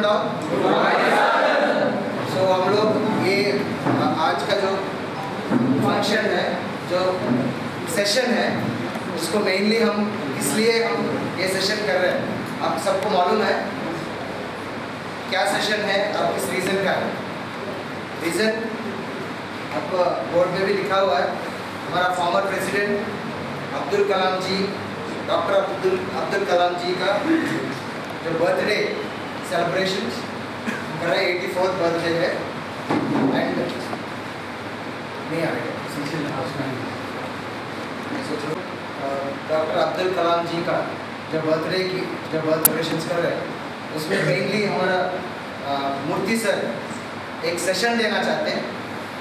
बताओ। सो हम लोग ये आज का जो फंक्शन है, जो सेशन है, उसको मेनली हम इसलिए हम ये सेशन कर रहे हैं। आप सबको मालूम है क्या सेशन है और किस रीज़न का है। रीज़न आपको बोर्ड में भी लिखा हुआ है। हमारा फॉर्मर प्रेसिडेंट अब्दुल कलाम जी, डॉक्टर अब्दुल कलाम जी का जो बर्थडे सेलिब्रेशन कर रहे हैं, 84th बर्थडे है। एंड नहीं आ रहे डॉक्टर अब्दुल कलाम जी का जो बर्थडे की जो बर्थ सेलिब्रेशन कर रहे हैं, उसमें मेनली हमारा मूर्ति सर एक सेशन देना चाहते हैं।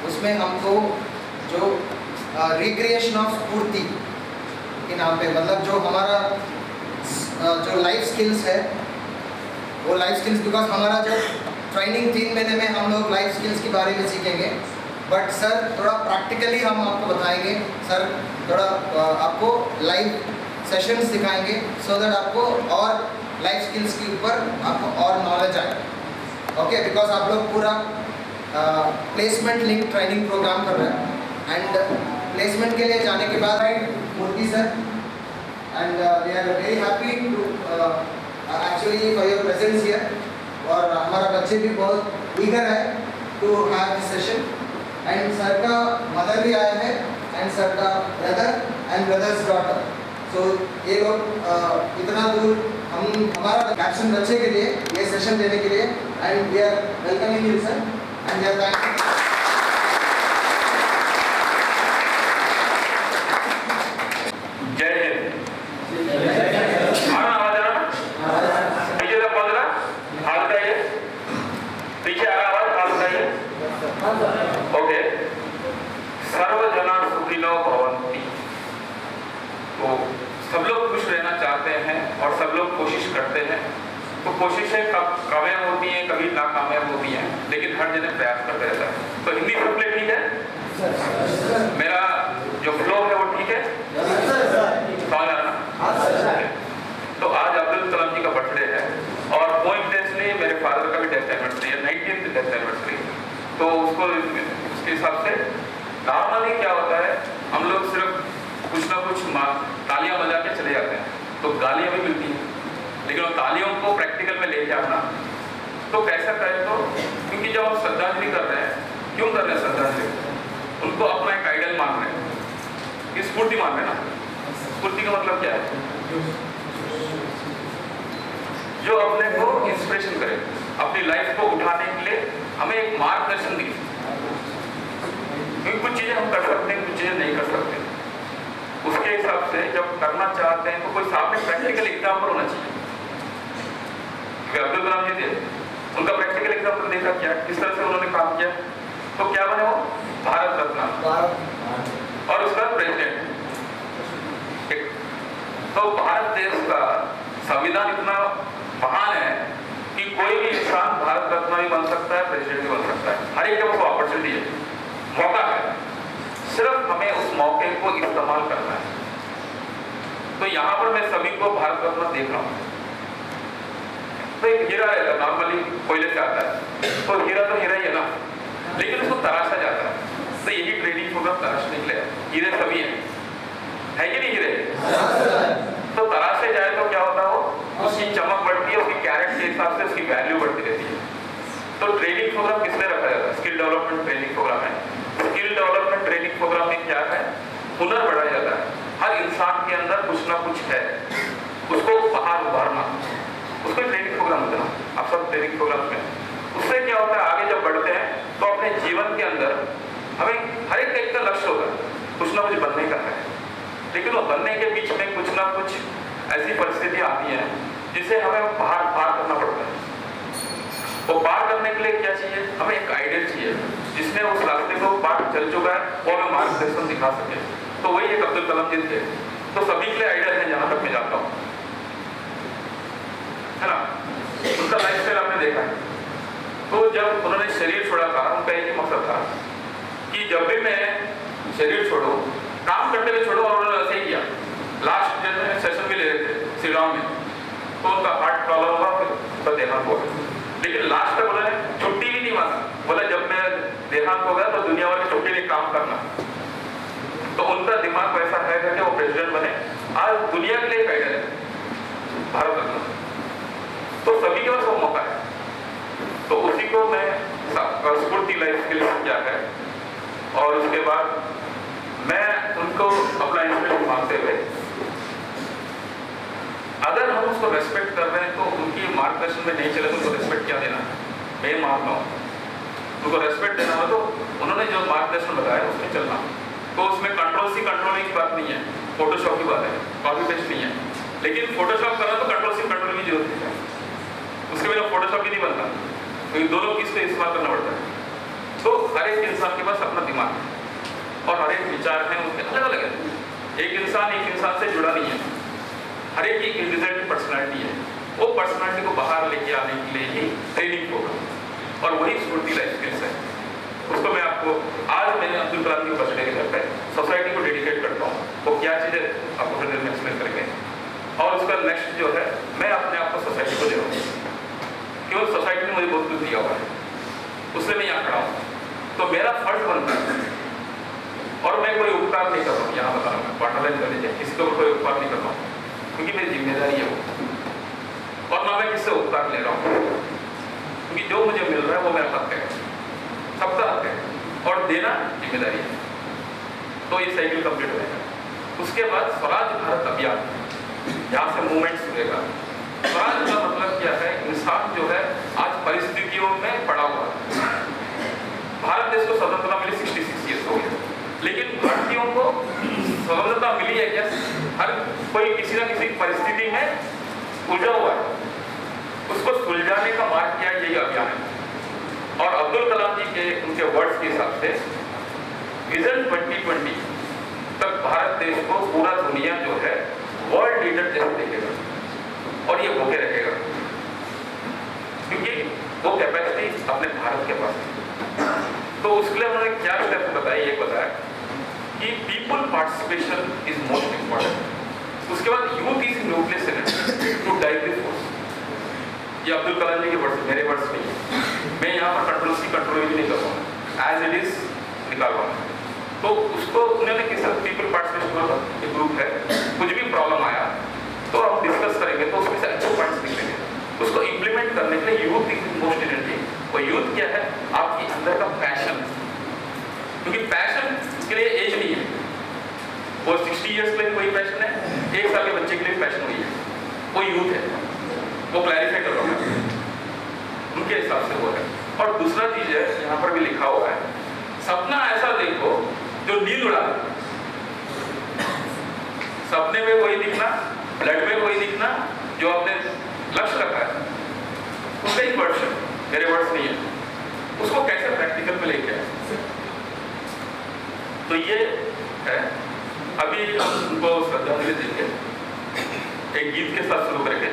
उसमें हमको जो रिक्रिएशन ऑफ स्फूर्ति के नाम पे, मतलब जो हमारा जो लाइफ स्किल्स है, वो लाइफ स्किल्स, बिकॉज हमारा जो ट्रेनिंग 3 महीने में हम लोग लाइफ स्किल्स के बारे में सीखेंगे, बट सर थोड़ा प्रैक्टिकली हम आपको बताएंगे। सर थोड़ा आपको लाइव सेशंस सिखाएंगे सो दैट आपको और लाइफ स्किल्स के ऊपर आपको और नॉलेज आए। ओके, बिकॉज आप लोग पूरा प्लेसमेंट लिंक ट्रेनिंग प्रोग्राम कर रहे हैं एंड प्लेसमेंट के लिए जाने के बाद Murthy sir and we are very happy to actually for your presence here. और हमारा बच्चे भी बहुत ईगर है to have this session. And sir का मदर भी आया है एंड सर का ब्रदर एंड ब्रदर्स डॉटर। सो ये लोग इतना दूर हमारा कैप्शन बच्चे के लिए ये सेशन देने के लिए, and we are welcoming you sir and we are thank you. जय हिंद। आवाज आ रहा? पीछे तक पहुंच रहा? हाथ उठाइए। पीछे आ रहा आवाज? हाथ उठाइए। ओके। सर्वजना सुखिनो भवन्ति। तो सब लोग खुश रहना चाहते हैं और सब लोग कोशिश करते हैं। तो कोशिशें कामयाब होती हैं, कभी नाकामयाब होती हैं, लेकिन हर जने प्रयास करते रहता है। तो हिंदी सबके ठीक है? मेरा जो फ्लो है वो ठीक है? समझ आ रहा? तो आज अब्दुल कलाम जी का बर्थडे है और कोइंसिडेंटली मेरे फादर का भी डेथ एनिवर्सरी है, 19th डेथ एनिवर्सरी। तो उसके हिसाब से नॉर्मली क्या होता है, हम लोग सिर्फ कुछ ना कुछ तालियां बजा के चले जाते हैं, तो गालियां भी मिलती हैं, लेकिन उन तालियों को प्रैक्टिकल में लेके आना तो कैसा करें। तो क्योंकि जब हम श्रद्धांजलि कर रहे हैं, क्यों कर रहे हैं श्रद्धांजलि? उनको अपना एक आइडल मान रहे हैं, स्फूर्ति मान रहे हैं ना। स्फूर्ति का मतलब क्या है? जो अपने को इंस्पिरेशन करे, अपनी लाइफ को उठाने के लिए हमें एक मार्गदर्शन दी। क्योंकि कुछ चीजें हम कर सकते हैं, कुछ चीजें नहीं कर सकते। उसके हिसाब से जब करना चाहते हैं तो कोई सामने प्रैक्टिकल एग्जाम्पल होना चाहिए। अब्दुल कलाम जी थे, उनका प्रैक्टिकल एग्जाम्पल देखा क्या, किस तरह से उन्होंने काम किया, तो क्या बने वो? भारत रत्न और उसका प्रेसिडेंट। तो भारत देश का संविधान इतना महान है कि कोई भी इंसान भारत रत्न भी बन सकता है, प्रेसिडेंट भी बन सकता है। हर एक के पास अपॉर्चुनिटी है, मौका है, सिर्फ हमें उस मौके को इस्तेमाल करना है। तो यहाँ पर मैं सभी को भारत रत्न देख रहा हूँ। तो एक हीरा रहता है, नॉर्मली कोयले से आता है, तो हीरा ही है ना, लेकिन उसको तराशा जाता है। तो यही ट्रेनिंग प्रोग्राम तराशने के लिए हीरे सभी है कि नहीं हीरे? तो तराशे जाए तो क्या होता हो, उसकी चमक बढ़ती है, उसकी कैरेट के हिसाब से उसकी वैल्यू बढ़ती रहती है। तो ट्रेनिंग प्रोग्राम किसने रखा जाता है? स्किल डेवलपमेंट ट्रेनिंग प्रोग्राम है। स्किल डेवलपमेंट ट्रेनिंग प्रोग्राम में क्या है? हुनर बढ़ाया जाता है। हर इंसान के अंदर कुछ ना कुछ है, उसको बाहर उभारना, उसको ट्रेनिंग प्रोग्राम देना। आप सब ट्रेनिंग प्रोग्राम में उससे क्या होता है, आगे जब बढ़ते हैं तो अपने जीवन के अंदर हमें हर एक का लक्ष्य होता है, कुछ ना कुछ बनने का है, लेकिन वो बनने के बीच में कुछ ना कुछ ऐसी परिस्थितियां आती हैं जिसे हमें पार करना पड़ता है। वो पार करने के लिए क्या चाहिए? हमें एक आइडियल चाहिए जिसने उस रास्ते को पार चल चुका है, वो हमें मार्गदर्शन दिखा सके। तो वही एक अब्दुल कलाम जी थे। तो सभी के लिए आइडियल है, जहां तक मैं जानता हूँ, है ना। उनका लाइफ स्टाइल आपने देखा है। तो जब उन्होंने शरीर छोड़ा था, उनका एक ही मकसद था कि जब भी मैं शरीर छोड़ू, काम करते हुए छोड़ू, और उन्होंने ऐसे ही किया। लास्ट दिन में सेशन भी ले रहे थे श्रीराम में, तो उनका हार्ट प्रॉब्लम हुआ, फिर उनका देहांत हुआ। लेकिन लास्ट तक उन्होंने छुट्टी भी नहीं मांगा, बोला जब मैं देहांत हो गया तो दुनिया भर की छुट्टी में काम करना। तो उनका दिमाग वैसा है कि वो प्रेसिडेंट बने, आज दुनिया के लिए टाइटल है भारत रत्न। तो सभी के पास वो मौका है, तो उसी को मैं स्फूर्ति लाइफ स्किल्स क्या है, और उसके बाद मैं उनको अपना इंस्पिरेशन मानते हुए, अगर हम उसको रेस्पेक्ट कर रहे हैं तो उनकी मार्गदर्शन में नहीं चले तो उनको रेस्पेक्ट क्या देना है, मैं मानता हूँ उनको रेस्पेक्ट देना हो तो उन्होंने जो मार्गदर्शन बताया उसमें चलना। तो उसमें कंट्रोलिंग की बात नहीं है, फोटोशॉप की बात है, कॉपी पेस्ट नहीं है। लेकिन फोटोशॉप करना तो कंट्रोलिंग की जरूरत है, उसके बिना फोटोशॉप ही नहीं बनता, क्योंकि दोनों चीज को इस्तेमाल करना पड़ता है। तो हर एक इंसान के पास अपना दिमाग है और हर एक विचार है उसके अलग अलग है। एक इंसान से जुड़ा नहीं है, हर एक की इंडिविजुअल पर्सनैलिटी है, वो पर्सनैलिटी को बाहर लेके आने के लिए ही ट्रेनिंग होगा, और वही स्फूर्ति लाइफ स्किल्स है। उसको मैं आपको आज मैंने अब्दुल कलाम के बर्थडे के घर पे सोसाइटी को डेडिकेट करता हूँ, वो क्या चीज़ है आपको फिर में एक्सप्लेन करेंगे। और उसका नेक्स्ट जो है मैं अपने आप को सोसाइटी को दे रहा हूँ, क्योंकि सोसाइटी ने मुझे बहुत कुछ दिया हुआ है, उससे मैं यहाँ खड़ा हूँ। तो मेरा फर्ज बनता है, और मैं कोई उपकार नहीं कर रहा हूँ, यहाँ बता रहा हूँ मैं पार्टलाइन कर लीजिए, किसी को कोई उपकार नहीं कर रहा हूँ, क्योंकि मेरी जिम्मेदारी है वो, और ना मैं किससे उपकार ले रहा हूँ, क्योंकि जो मुझे मिल रहा है वो मेरा हक है, सबका हक है, और देना जिम्मेदारी है। तो ये साइकिल कंप्लीट हो जाएगा। उसके बाद स्वराज भारत अभियान, यहाँ से मूवमेंट शुरू। स्वराज का मतलब क्या है, इंसान जो है आज परिस्थितियों में पड़ा हुआ है। भारत देश को स्वतंत्रता मिली 66 ईयर्स हो गए, लेकिन भारतीयों को स्वतंत्रता मिली है क्या? हर कोई किसी ना किसी परिस्थिति में उलझा हुआ है, उसको सुलझाने का मार्ग क्या, यही अभियान है। और अब्दुल कलाम जी के उनके वर्ड्स के हिसाब से विजन 2020 तक भारत देश को पूरा दुनिया जो है वर्ल्ड लीडर जैसे देखेगा, और ये होके रहेगा, क्योंकि वो कैपेसिटी अपने भारत के पास है। तो उसके लिए उन्होंने क्या स्टेप्स बताए, ये बताया कि people participation is most important. उसके बाद youth is nucleus energy to drive the force. ये अब्दुल कलाम जी के वर्ड्स, मेरे वर्ड्स नहीं है, मैं यहाँ पर कंट्रोल नहीं कर रहा हूँ, एज इट इज निकाल रहा हूँ। तो उसको उन्होंने किस पीपल पार्टिसिपेशन ग्रुप है, कुछ भी प्रॉब्लम आया तो हम डिस्कस करेंगे, तो उसमें से अच्छे पॉइंट्स निकलेंगे, उसको इम्प्लीमेंट करने के लिए यूथ इज मोस्ट एनर्जी। वो यूथ क्या है, आपके अंदर का पैशन, क्योंकि पैशन के लिए एज नहीं है, वो 60 ईयर्स के लिए कोई पैशन है, 1 साल के बच्चे के लिए पैशन हुई है, वो यूथ है, वो क्लैरिफाई कर रहा हूँ उनके हिसाब से वो है। और दूसरा चीज है, यहाँ पर भी लिखा हुआ है, सपना ऐसा देखो जो नींद उड़ा दे। सपने में कोई दिखना, ब्लड में कोई दिखना, जो अपने लक्ष्य रखा है, उसका ही वर्ड्स है, मेरे वर्ड्स नहीं है, उसको कैसे प्रैक्टिकल में लेके आए। तो ये है। अभी उनको श्रद्धांजलि देंगे एक गीत के साथ शुरू करेंगे।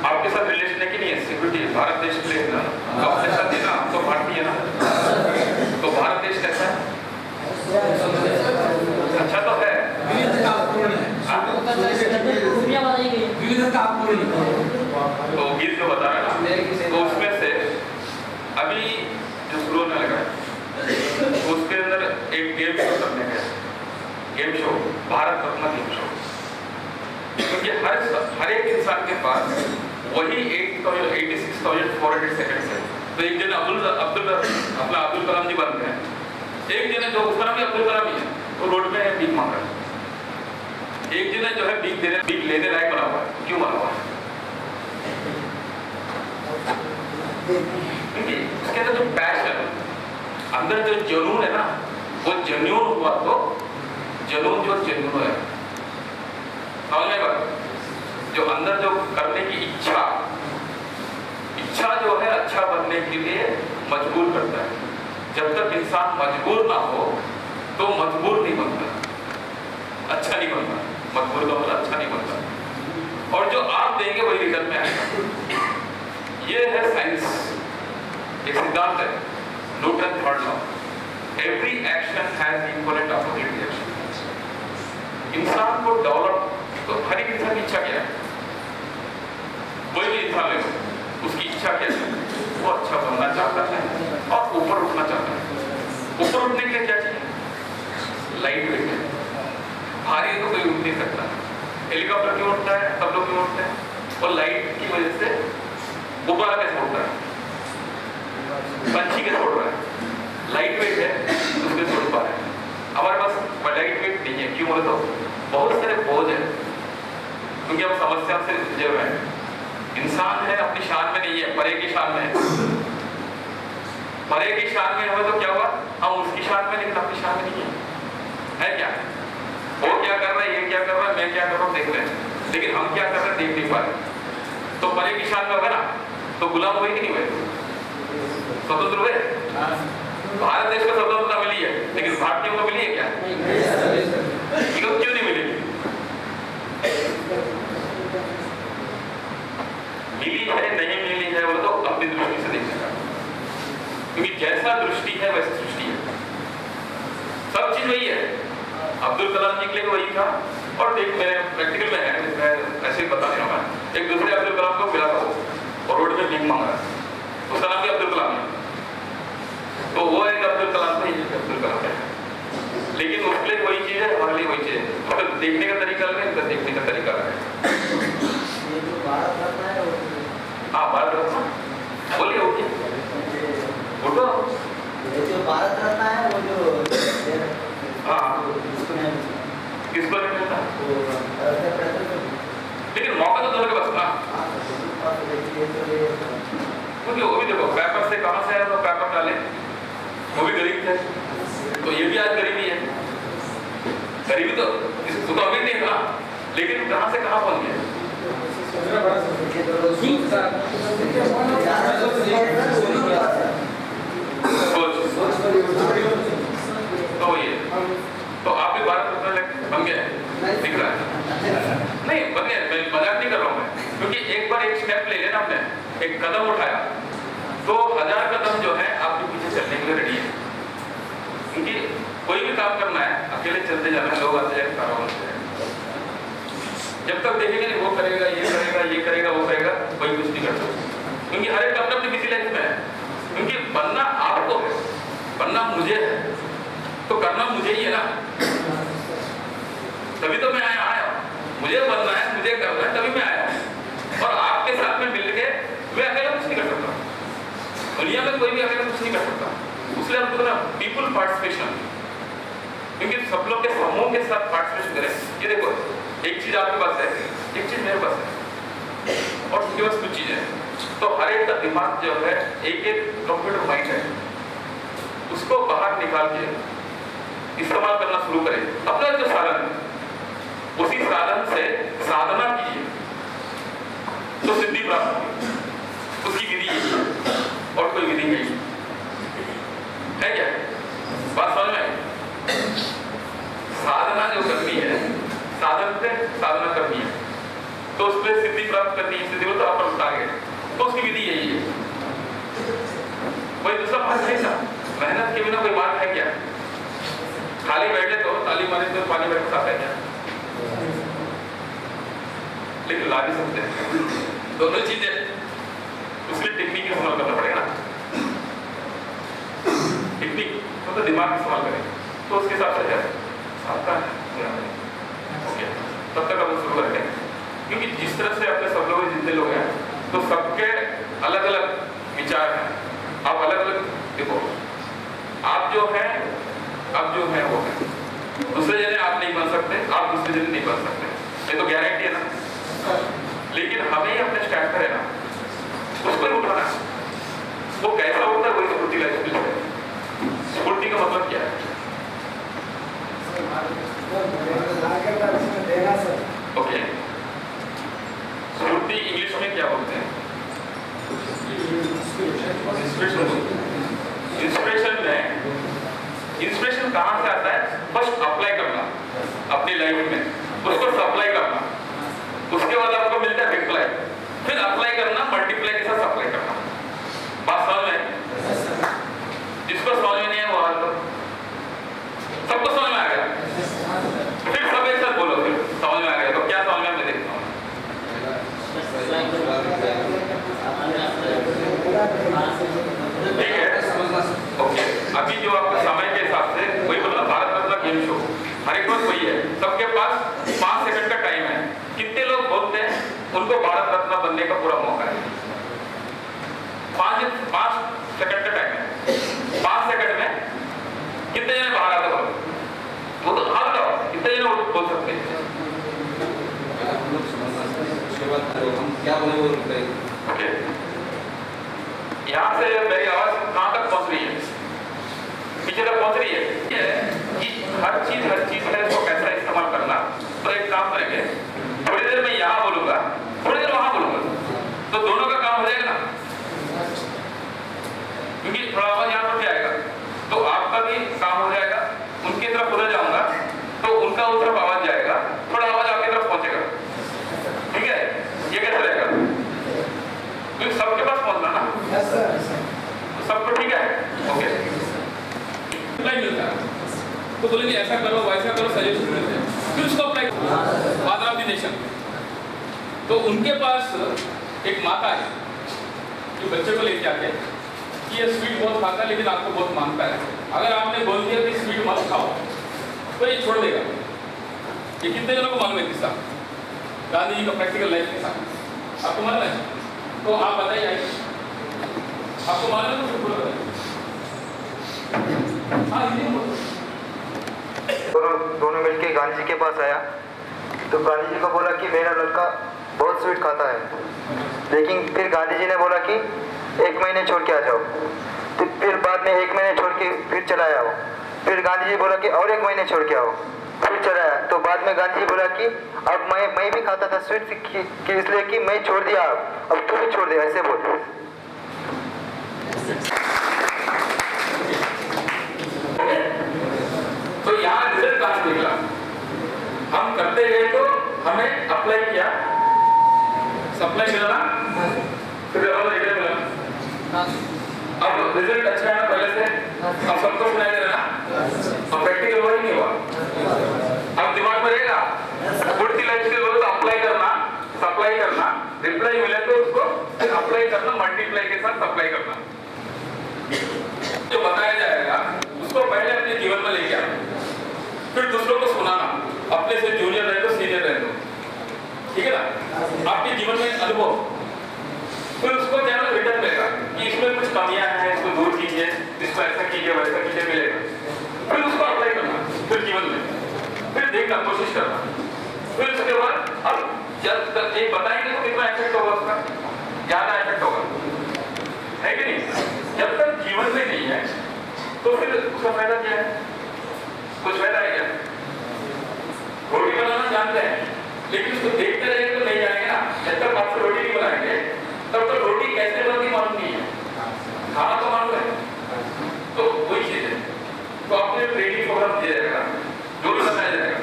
आपके साथ रिलेशन है कि नहीं है? सिक्योरिटी भारत देश के लिए ना, तो अपने साथ ही ना, तो भारतीय है ना, तो भारत देश कैसा है? अच्छा तो है, तो गीत जो बता रहा है ना, तो उसमें से अभी जो शुरू होने लगा है, उसके अंदर एक गेम शो करने का, game show, Bharat Ratna game show, क्योंकि हर एक इंसान के पास 86,400 सेकंड्स है। तो एक जन अब्दुल कलाम जी बन गए, एक जन जो उसका नाम भी अब्दुल कलाम ही है, वो रोड में भीख मांग रहा है। एक जन जो है भीख लेने लायक बना हुआ है। क्यों बना हुआ है? क्योंकि उसके अंदर जो पैशन, अंदर जो जुनून है ना, वो जेन्युइन हुआ तो जुनून जो जेन्युइन है, समझ में बात? जो अंदर जो करने की इच्छा जो है अच्छा बनने के लिए मजबूर करता है। जब तक इंसान मजबूर ना हो तो मजबूर नहीं बनता, अच्छा नहीं बनता। मजबूर का मतलब अच्छा नहीं बनता। और जो आप देंगे वही रिटर्न में आएगा। ये है साइंस, एक सिद्धांत है, Newton third law. Every action has equal and opposite reaction. इंसान को डेवलप, तो हर एक इंसान की इच्छा क्या है? कोई भी इंसान ले, उसकी इच्छा क्या है? वो अच्छा बनना चाहता है और ऊपर उठना चाहता है। ऊपर उठने के लिए क्या चाहिए? लाइट वेट है। भारी तो कोई उठ नहीं सकता। हेलीकॉप्टर क्यों उठता है? सब लोग क्यों उठते हैं? और लाइट की वजह से गुब्बारा कैसे उड़ता है? पंछी कैसे उड़ रहा है? लाइट वेट है, उसमें से उड़ पा रहा है। हमारे पास लाइट वेट नहीं है। क्यों बोले तो बहुत सारे बोझ है, क्योंकि हम समस्या से जुझे हुए हैं। इंसान है अपनी शान में नहीं है, परे की शान में है। परे की शान में हो तो क्या हुआ? हम उसकी शान में, लेकिन अपनी शान में नहीं है क्या? वो क्या कर रहा है, ये क्या कर रहा है, मैं क्या कर रहा हूँ देख रहे हैं, लेकिन हम क्या कर रहे हैं देख नहीं पा रहे। तो परे की शान में होगा ना, तो गुलाम हुए कि नहीं हुए? स्वतंत्र हुए? भारत देश को स्वतंत्रता मिली है, लेकिन भारतीयों को मिली है क्या? क्यों नहीं मिली? मिली है नहीं मिली है वो तो अपनी दृष्टि से देखने का, क्योंकि जैसा दृष्टि है वैसी सृष्टि है। सब चीज वही है। अब्दुल कलाम जी के लिए वही था। और देख, मेरे प्रैक्टिकल में है, मैं ऐसे ही बता रहा हूँ। एक दूसरे अब्दुल कलाम को मिला था और रोड में भीख मांग रहा है, उसका नाम भी अब्दुल कलाम है। तो वो एक अब्दुल कलाम था, ये अब्दुल कलाम है, लेकिन उसके लिए वही चीज है, हमारे लिए वही चीज है। मतलब देखने का तरीका अलग है, इनका देखने का तरीका अलग है। हाँ, भारत रत्न बोलिए, ओके उठो। जो भारत रत्न है वो जो हाँ, किसको नहीं मिलता? लेकिन मौका तो दोनों के पास ना, क्योंकि वो भी देखो पेपर से कहाँ से आया, वो पेपर डाले, वो भी गरीब थे, तो ये भी आज गरीबी है। गरीबी तो इसको तो अमीर नहीं था, लेकिन कहाँ से कहाँ पहुँच गया? तो ये तो आप भी भारत रत्न बन गए, दिख रहा है? नहीं बन गए, मैं मजाक नहीं कर रहा हूँ मैं, क्योंकि एक बार एक स्टेप ले लेना, आपने एक कदम उठाया तो 1000 कदम जो है आपके पीछे चलने के लिए रेडी है। क्योंकि कोई भी काम करना है, अकेले चलते जाना, लोग आते हैं, खराब होते हैं। जब तक देखेंगे नहीं वो करेगा, ये करेगा, ये करेगा, वो करेगा, कोई कुछ नहीं कर सकता। क्योंकि हर एक अपने बिजी लाइफ में है। क्योंकि बनना आपको है, बनना मुझे है, तो करना मुझे ही है ना। तभी तो मैं आया हूँ, मुझे बनना है, मुझे करना है, तभी मैं आया हूँ। और आपके साथ में मिलके मैं अकेला कुछ नहीं कर सकता। दुनिया में कोई भी अकेला कुछ नहीं कर सकता। इसलिए हम बोलते हैं पीपल पार्टिसिपेशन, क्योंकि सब लोग के समूह के साथ पार्टिसिपेशन करें। ये देखो, एक चीज आपके पास है, एक चीज मेरे पास है, और उसके पास कुछ चीज है। तो हर एक का दिमाग जो है एक एक कंप्यूटर माइंड है, उसको बाहर निकाल के इस्तेमाल करना शुरू करें। अपना जो साधन है उसी साधन से साधना कीजिए तो सिद्धि प्राप्त होगी। उसकी विधि है और कोई विधि नहीं है। क्या बात समझ में? साधना जो करनी है, साधन से साधना करनी है, तो उस पर सिद्धि प्राप्त करनी है। सिद्धि तो आप टारगेट, तो उसकी विधि यही है। कोई दूसरा मार्ग नहीं था। मेहनत के बिना कोई मार्ग है क्या? खाली बैठे तो ताली मारे तो पानी बैठ सकता है क्या? लेकिन ला भी सकते हैं। दोनों चीजें, उसके टेक्निक इस्तेमाल करना पड़ेगा ना। टेक्निक तो दिमाग इस्तेमाल करें, तो उसके हिसाब से है आपका ओके। तब तक हम शुरू करेंगे, क्योंकि जिस तरह से अपने सब लोग जितने लोग हैं तो सबके अलग अलग विचार हैं। आप अलग अलग देखो, आप जो है वो है, दूसरे जने आप नहीं बन सकते, आप दूसरे जने नहीं बन सकते, ये तो गारंटी है ना। लेकिन हमें ही अपने स्टैंड पर है ना, उसको ही उठाना है। वो कैसा होता है वही स्फूर्ति लाइफ स्किल है। स्फूर्ति का मतलब क्या है? ओके, स्फूर्ति इंग्लिश में क्या बोलते हैं? इंस्पिरेशन कहां से आता है? फर्स्ट अप्लाई करना अपनी लाइफ में, उसको सप्लाई करना, उसके बाद आपको मिलता है रिप्लाई, फिर अप्लाई करना, मल्टीप्लाई के साथ सप्लाई करना। बात समझ में? जिसको समझ में नहीं है वो हाथ दो। सबको समझ में आ गया? फिर सब एक साथ बोलो, फिर समझ में आ गया तो क्या समझ में? मैं देखता हूँ। ठीक है, ओके। अभी जो आपके समय के हिसाब से वही बोला, भारत रत्न गेम शो, हर एक रोज वही है, सबके पास 5 सेकंड का टाइम है। कितने लोग बोलते हैं उनको भारत रत्न बनने का पूरा मौका है? 5 सेकंड का टाइम है। 5 सेकंड में कितने जने बाहर आते बोलो? वो तो हाथ लगाओ, कितने जने बोल सकते हैं? हम क्या बोले वो ओके, यहाँ से मेरी आवाज कहाँ तक पहुँच रही है? पीछे तक पहुँच रही है? कि हर चीज है, इसको कैसा इस्तेमाल करना। तो एक काम करेंगे, थोड़ी देर में यहाँ बोलूंगा, थोड़ी देर वहां बोलूंगा, तो दोनों का काम हो जाएगा ना, क्योंकि थोड़ा आवाज यहाँ पर भी आएगा तो आपका भी काम हो जाएगा। उनकी तरफ उधर जाऊंगा तो उनका उस तरफ आवाज जाएगा, थोड़ा आवाज आपकी तरफ पहुंचेगा। ठीक है, ये कैसे रहेगा? क्योंकि सबके पास पहुंचना ना, सबको ठीक है। ओके, मिलता है तो बोलेंगे ऐसा करो वैसा करो, सजेशन मिलते हैं, फिर उसको अप्लाई करो। फादर ऑफ द नेशन, तो उनके पास एक माता है जो बच्चे को लेके आते हैं कि ये स्वीट बहुत खाता है लेकिन आपको बहुत मांगता है, अगर आपने बोल दिया कि स्वीट मत खाओ तो ये छोड़ देगा। ये कितने जनों को मालूम है किस्सा? गांधी जी का प्रैक्टिकल लाइफ के साथ आपको मालूम है? तो आप बताइए, आपको मालूम है? तो पूरा बताइए। दोनों मिलके गांधी जी के पास आया तो गांधी जी को बोला कि मेरा लड़का बहुत स्वीट खाता है, लेकिन फिर गांधी जी ने बोला कि 1 महीने छोड़ के आ जाओ। तो फिर बाद में 1 महीने छोड़ के फिर चला आओ। फिर गांधी जी बोला कि और 1 महीने छोड़ के आओ, फिर चला आया। तो बाद में गांधी जी बोला कि अब मैं भी खाता था स्वीट कि इसलिए कि मैं छोड़ दिया, अब तू भी छोड़ दे, ऐसे बोले। तो यहाँ रिजल्ट कहाँ से निकला? हम करते गए तो हमें अप्लाई किया, सप्लाई मिला, फिर रिजल्ट मिला। अब रिजल्ट अच्छा है ना पहले से, अब सबको सुनाई दे रहा ना, अब प्रैक्टिकल वर्क नहीं हुआ, अब दिमाग में रहेगा। पूर्ति लाइफ स्किल बोलो तो अप्लाई करना, सप्लाई करना, रिप्लाई मिले तो उसको फिर अप्लाई करना, मल्टीप्लाई के साथ सप्लाई करना। जो बताया जाएगा उसको पहले अपने जीवन में लेके आना, फिर दूसरों को सुनाना, अपने से जूनियर रहे तो सीनियर रहे तो, ठीक है ना? आपके जीवन में अनुभव, फिर उसको क्या ना रिटर्न मिलेगा कि इसमें कुछ कमियां हैं, इसको दूर कीजिए, इसको ऐसा कीजिए वैसा कीजिए, मिलेगा। फिर उसको अप्लाई करना फिर जीवन में, फिर देखना, कोशिश करना, फिर उसके बाद अब जब तक एक बताएंगे तो कितना इफेक्ट होगा उसका, ज्यादा इफेक्ट होगा, है कि नहीं? जब तक जीवन में नहीं है तो फिर उसका फायदा क्या है? कुछ फायदा है क्या? रोटी बनाना जानते हैं लेकिन उसको देखते रहेंगे तो नहीं जाएंगे ना। जब तक आपसे रोटी नहीं बनाएंगे तब तक रोटी कैसे बनती मालूम नहीं है, खाना तो मालूम है। तो वही चीज है, तो आपने ट्रेनिंग प्रोग्राम दिया जाएगा, जो भी बताया जाएगा,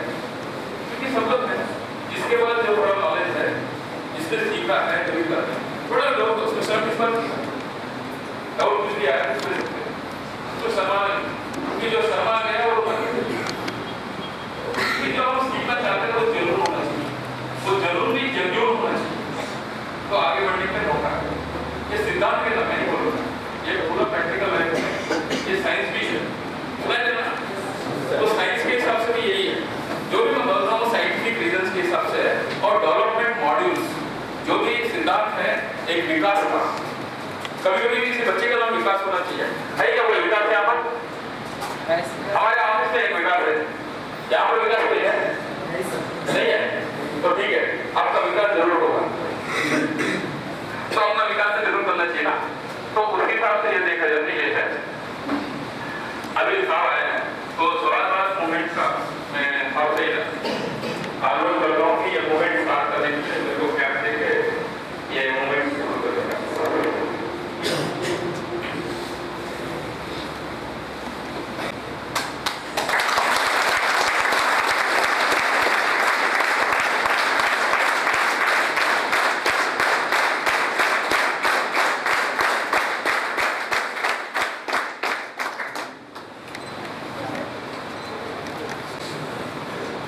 क्योंकि सब लोग हैं जिसके पास जो थोड़ा नॉलेज है, जिसने सीखा है, जो भी करते हैं, थोड़ा लोग उसको सर्विस पर डाउट कुछ भी आया तो शर्मा, क्योंकि जो शर्मा गया वो जो हम सीखना चाहते हैं वो जरूर होना चाहिए, वो जरूर भी जरूर होना चाहिए, तो आगे बढ़ने का मौका है। ये सिद्धांत के मैं नहीं बोल रहा, ये पूरा प्रैक्टिकल लाइफ है, ये साइंस भी है, सुना है ना? तो साइंस के हिसाब से भी यही है, जो भी मैं बोल रहा हूँ साइंटिफिक रीजंस के हिसाब से है। और डेवलपमेंट मॉड्यूल्स जो भी सिद्धांत है, एक कभी कभी किसी बच्चे का नाम विकास होना चाहिए। है क्या कोई विकास यहाँ पर? हमारे ऑफिस में एक विकास है, यहाँ पर विकास कोई है? नहीं है? तो ठीक है, आपका विकास जरूर होगा। तो अपना विकास जरूर करना चाहिए ना। तो उस हिसाब से ये देखा जाता है। अभी साहब आए हैं तो स्वराज मूवमेंट का मैं आपसे आग्रह कर रहा हूँ कि ये मूवमेंट स्टार्ट करने के लिए मेरे को क्या देखे ये मूवमेंट शुरू करेगा।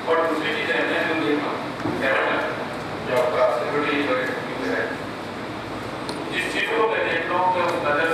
और दूसरी चीज है मैं जो देखा जो आपका सिक्योरिटी है जिस चीज को मैं देख रहा हूँ कि नजर